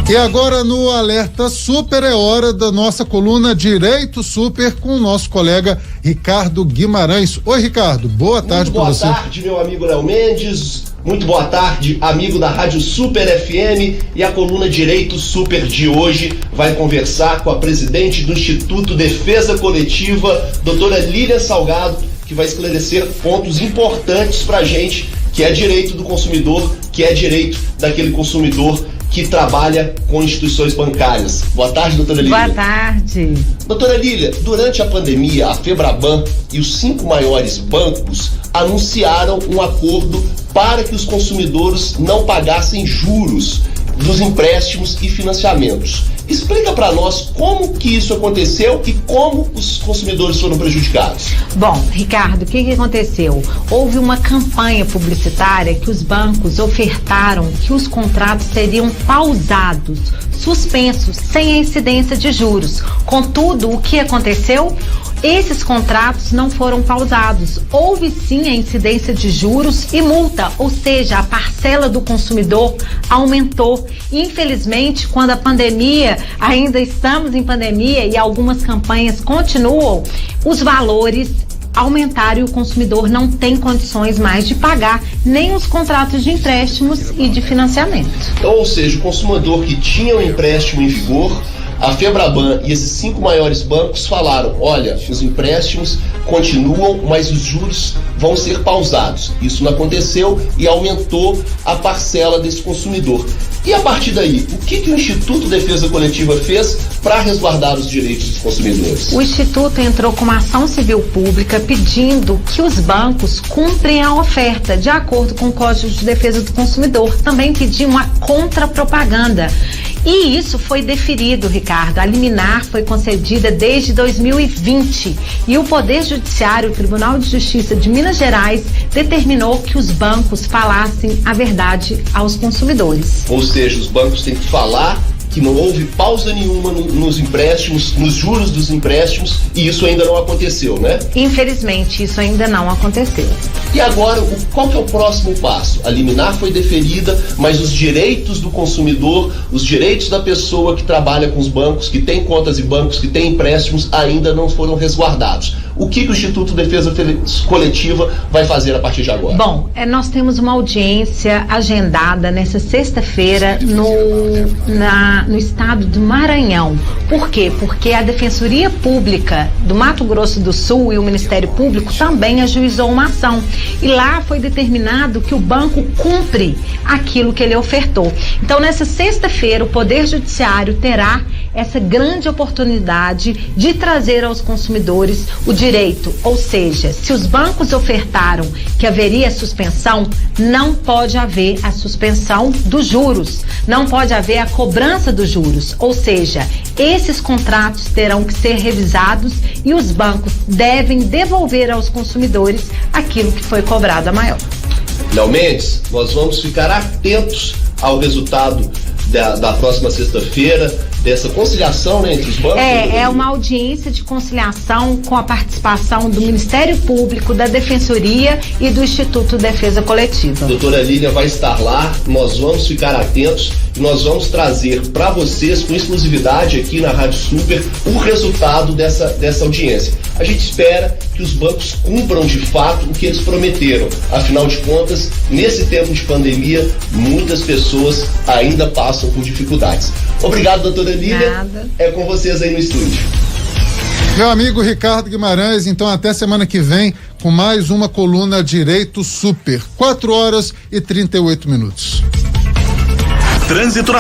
E agora no Alerta Super é hora da nossa coluna Direito Super com o nosso colega Ricardo Guimarães. Oi, Ricardo, boa tarde para você. Boa tarde, meu amigo Léo Mendes. Muito boa tarde, amigo da Rádio Super FM. E a coluna Direito Super de hoje vai conversar com a presidente do Instituto Defesa Coletiva, doutora Lília Salgado, que vai esclarecer pontos importantes pra gente, que é direito do consumidor, que é direito daquele consumidor que trabalha com instituições bancárias. Boa tarde, doutora Lília. Boa tarde. Doutora Lília, durante a pandemia, a Febraban e os 5 maiores bancos anunciaram um acordo para que os consumidores não pagassem juros dos empréstimos e financiamentos. Explica para nós como que isso aconteceu e como os consumidores foram prejudicados. Bom, Ricardo, o que aconteceu? Houve uma campanha publicitária que os bancos ofertaram que os contratos seriam pausados, suspensos, sem a incidência de juros. Contudo, o que aconteceu? Esses contratos não foram pausados. Houve sim a incidência de juros e multa, ou seja, a parcela do consumidor aumentou. Infelizmente, quando a pandemia, ainda estamos em pandemia e algumas campanhas continuam, os valores aumentaram e o consumidor não tem condições mais de pagar nem os contratos de empréstimos e de financiamento. Ou seja, o consumidor que tinha um empréstimo em vigor, a Febraban e esses 5 maiores bancos falaram: olha, os empréstimos continuam, mas os juros vão ser pausados. Isso não aconteceu e aumentou a parcela desse consumidor. E a partir daí, o que o Instituto Defesa Coletiva fez para resguardar os direitos dos consumidores? O Instituto entrou com uma ação civil pública pedindo que os bancos cumprem a oferta de acordo com o Código de Defesa do Consumidor. Também pediu uma contrapropaganda. E isso foi deferido, Ricardo. A liminar foi concedida desde 2020 e o Poder Judiciário, o Tribunal de Justiça de Minas Gerais, determinou que os bancos falassem a verdade aos consumidores. Ou seja, os bancos têm que falar que não houve pausa nenhuma nos empréstimos, nos juros dos empréstimos, e isso ainda não aconteceu, né? Infelizmente, isso ainda não aconteceu. E agora, qual que é o próximo passo? A liminar foi deferida, mas os direitos do consumidor, os direitos da pessoa que trabalha com os bancos, que tem contas em bancos, que tem empréstimos, ainda não foram resguardados. O que o Instituto Defesa Coletiva vai fazer a partir de agora? Bom, nós temos uma audiência agendada nessa sexta-feira no estado do Maranhão. Por quê? Porque a Defensoria Pública do Mato Grosso do Sul e o Ministério Público também ajuizou uma ação. E lá foi determinado que o banco cumpre aquilo que ele ofertou. Então, nessa sexta-feira, o Poder Judiciário terá essa grande oportunidade de trazer aos consumidores o direito, ou seja, se os bancos ofertaram que haveria suspensão, não pode haver a suspensão dos juros, não pode haver a cobrança dos juros, ou seja, esses contratos terão que ser revisados e os bancos devem devolver aos consumidores aquilo que foi cobrado a maior. Léo Mendes, nós vamos ficar atentos ao resultado da próxima sexta-feira, dessa conciliação, né, entre os bancos? É uma audiência de conciliação com a participação do Ministério Público, da Defensoria e do Instituto Defesa Coletiva. A doutora Lília vai estar lá, nós vamos ficar atentos e nós vamos trazer para vocês, com exclusividade aqui na Rádio Super, o resultado dessa audiência. A gente espera que os bancos cumpram de fato o que eles prometeram. Afinal de contas, nesse tempo de pandemia, muitas pessoas ainda passam por dificuldades. Obrigado, doutora Lília. Nada. É com vocês aí no estúdio. Meu amigo Ricardo Guimarães, então até semana que vem com mais uma coluna Direito Super. 4 horas e 38 minutos. Trânsito